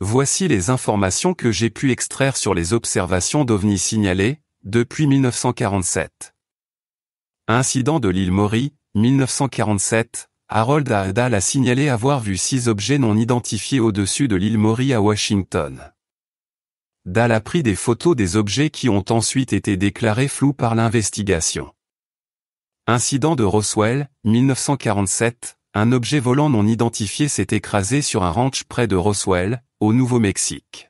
Voici les informations que j'ai pu extraire sur les observations d'OVNI signalées, depuis 1947. Incident de l'île Maury, 1947, Harold Dahl a signalé avoir vu 6 objets non identifiés au-dessus de l'île Maury à Washington. Dahl a pris des photos des objets qui ont ensuite été déclarés flous par l'investigation. Incident de Roswell, 1947, un objet volant non identifié s'est écrasé sur un ranch près de Roswell, au Nouveau-Mexique.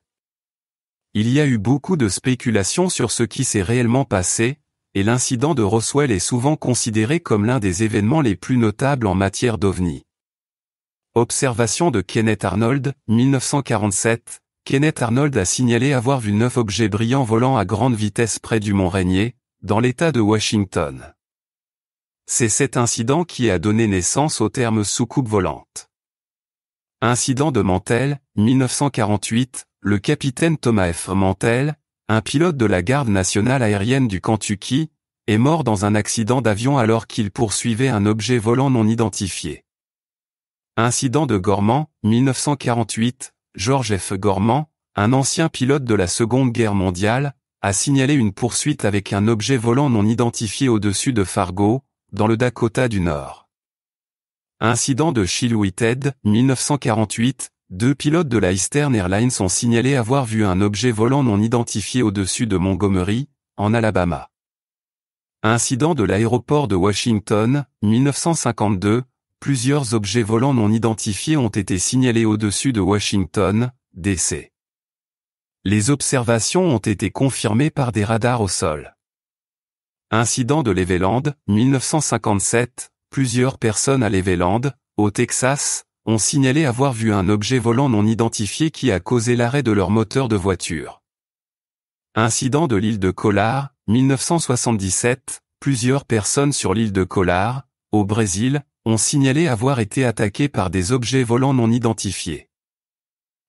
Il y a eu beaucoup de spéculations sur ce qui s'est réellement passé, et l'incident de Roswell est souvent considéré comme l'un des événements les plus notables en matière d'OVNI. Observation de Kenneth Arnold, 1947. Kenneth Arnold a signalé avoir vu 9 objets brillants volant à grande vitesse près du mont Rainier, dans l'État de Washington. C'est cet incident qui a donné naissance au terme soucoupe volante. Incident de Mantell, 1948, le capitaine Thomas F. Mantell, un pilote de la garde nationale aérienne du Kentucky, est mort dans un accident d'avion alors qu'il poursuivait un objet volant non identifié. Incident de Gorman, 1948, George F. Gorman, un ancien pilote de la Seconde Guerre mondiale, a signalé une poursuite avec un objet volant non identifié au-dessus de Fargo, dans le Dakota du Nord. Incident de Chill Whitehead, 1948, 2 pilotes de la Eastern Airlines ont signalé avoir vu un objet volant non identifié au-dessus de Montgomery, en Alabama. Incident de l'aéroport de Washington, 1952, plusieurs objets volants non identifiés ont été signalés au-dessus de Washington, D.C. Les observations ont été confirmées par des radars au sol. Incident de Leveland, 1957, plusieurs personnes à Leveland, au Texas, ont signalé avoir vu un objet volant non identifié qui a causé l'arrêt de leur moteur de voiture. Incident de l'île de Collar, 1977, plusieurs personnes sur l'île de Collar, au Brésil, ont signalé avoir été attaquées par des objets volants non identifiés.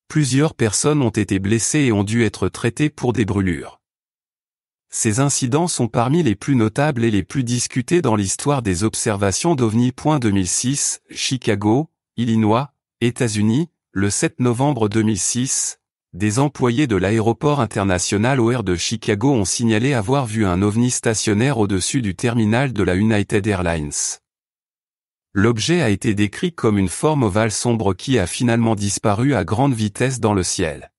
Plusieurs personnes ont été blessées et ont dû être traitées pour des brûlures. Ces incidents sont parmi les plus notables et les plus discutés dans l'histoire des observations d'OVNI. 2006, Chicago, Illinois, États-Unis, le 7 novembre 2006, des employés de l'aéroport international O'Hare de Chicago ont signalé avoir vu un OVNI stationnaire au-dessus du terminal de la United Airlines. L'objet a été décrit comme une forme ovale sombre qui a finalement disparu à grande vitesse dans le ciel.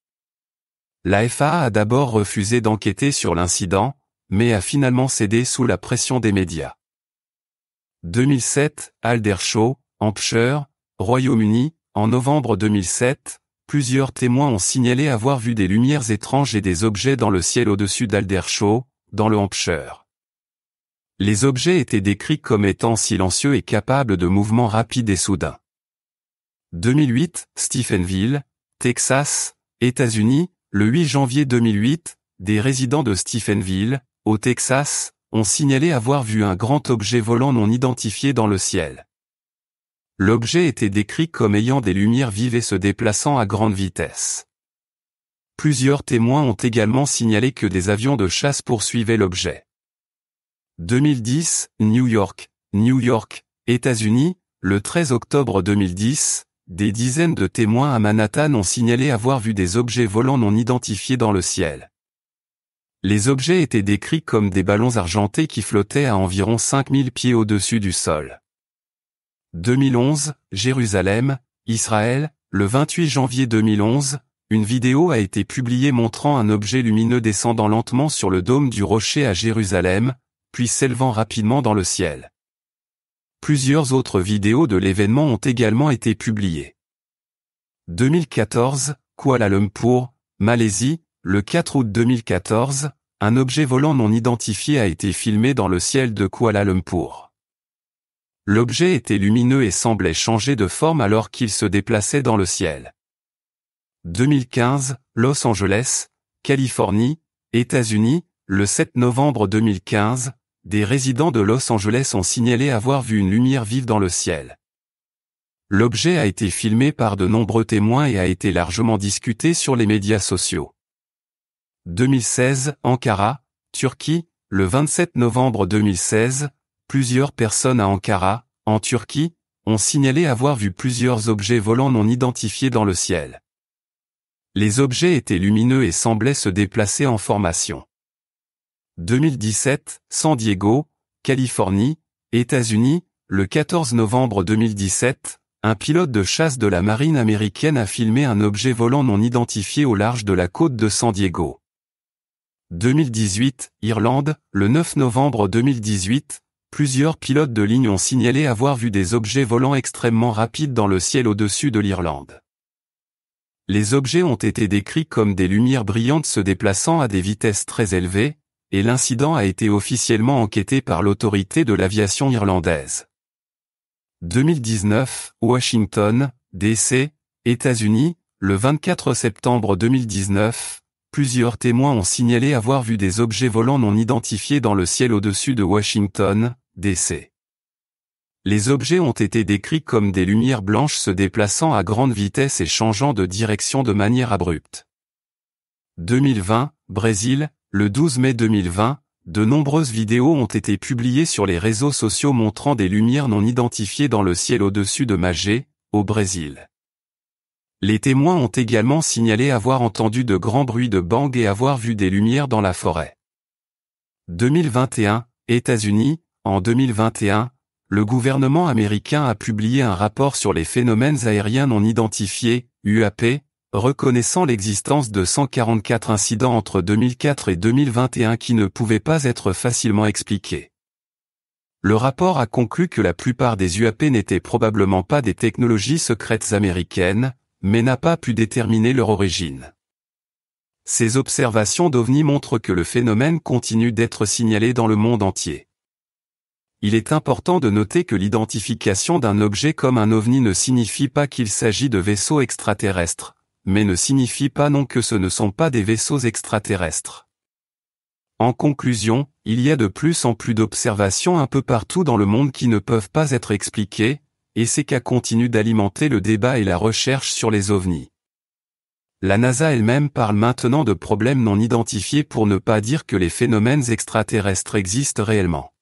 La FAA a d'abord refusé d'enquêter sur l'incident, mais a finalement cédé sous la pression des médias. 2007, Aldershot, Hampshire, Royaume-Uni, en novembre 2007, plusieurs témoins ont signalé avoir vu des lumières étranges et des objets dans le ciel au-dessus d'Aldershot, dans le Hampshire. Les objets étaient décrits comme étant silencieux et capables de mouvements rapides et soudains. 2008, Stephenville, Texas, États-Unis, le 8 janvier 2008, des résidents de Stephenville, au Texas, ont signalé avoir vu un grand objet volant non identifié dans le ciel. L'objet était décrit comme ayant des lumières vives et se déplaçant à grande vitesse. Plusieurs témoins ont également signalé que des avions de chasse poursuivaient l'objet. 2010, New York, États-Unis, le 13 octobre 2010, des dizaines de témoins à Manhattan ont signalé avoir vu des objets volants non identifiés dans le ciel. Les objets étaient décrits comme des ballons argentés qui flottaient à environ 5000 pieds au-dessus du sol. 2011, Jérusalem, Israël, le 28 janvier 2011, une vidéo a été publiée montrant un objet lumineux descendant lentement sur le dôme du rocher à Jérusalem, puis s'élevant rapidement dans le ciel. Plusieurs autres vidéos de l'événement ont également été publiées. 2014, Kuala Lumpur, Malaisie, le 4 août 2014, un objet volant non identifié a été filmé dans le ciel de Kuala Lumpur. L'objet était lumineux et semblait changer de forme alors qu'il se déplaçait dans le ciel. 2015, Los Angeles, Californie, États-Unis, le 7 novembre 2015, des résidents de Los Angeles ont signalé avoir vu une lumière vive dans le ciel. L'objet a été filmé par de nombreux témoins et a été largement discuté sur les médias sociaux. 2016, Ankara, Turquie, le 27 novembre 2016, plusieurs personnes à Ankara, en Turquie, ont signalé avoir vu plusieurs objets volants non identifiés dans le ciel. Les objets étaient lumineux et semblaient se déplacer en formation. 2017, San Diego, Californie, États-Unis, le 14 novembre 2017, un pilote de chasse de la marine américaine a filmé un objet volant non identifié au large de la côte de San Diego. 2018, Irlande, le 9 novembre 2018, plusieurs pilotes de ligne ont signalé avoir vu des objets volants extrêmement rapides dans le ciel au-dessus de l'Irlande. Les objets ont été décrits comme des lumières brillantes se déplaçant à des vitesses très élevées, et l'incident a été officiellement enquêté par l'autorité de l'aviation irlandaise. 2019, Washington, D.C., États-Unis, le 24 septembre 2019, plusieurs témoins ont signalé avoir vu des objets volants non identifiés dans le ciel au-dessus de Washington, D.C. Les objets ont été décrits comme des lumières blanches se déplaçant à grande vitesse et changeant de direction de manière abrupte. 2020, Brésil, le 12 mai 2020, de nombreuses vidéos ont été publiées sur les réseaux sociaux montrant des lumières non identifiées dans le ciel au-dessus de Magé, au Brésil. Les témoins ont également signalé avoir entendu de grands bruits de bang et avoir vu des lumières dans la forêt. 2021, États-Unis, en 2021, le gouvernement américain a publié un rapport sur les phénomènes aériens non identifiés, UAP, reconnaissant l'existence de 144 incidents entre 2004 et 2021 qui ne pouvaient pas être facilement expliqués. Le rapport a conclu que la plupart des UAP n'étaient probablement pas des technologies secrètes américaines, mais n'a pas pu déterminer leur origine. Ces observations d'OVNI montrent que le phénomène continue d'être signalé dans le monde entier. Il est important de noter que l'identification d'un objet comme un OVNI ne signifie pas qu'il s'agit de vaisseaux extraterrestres, mais ne signifie pas non que ce ne sont pas des vaisseaux extraterrestres. En conclusion, il y a de plus en plus d'observations un peu partout dans le monde qui ne peuvent pas être expliquées, et ces cas continuent d'alimenter le débat et la recherche sur les ovnis. La NASA elle-même parle maintenant de problèmes non identifiés pour ne pas dire que les phénomènes extraterrestres existent réellement.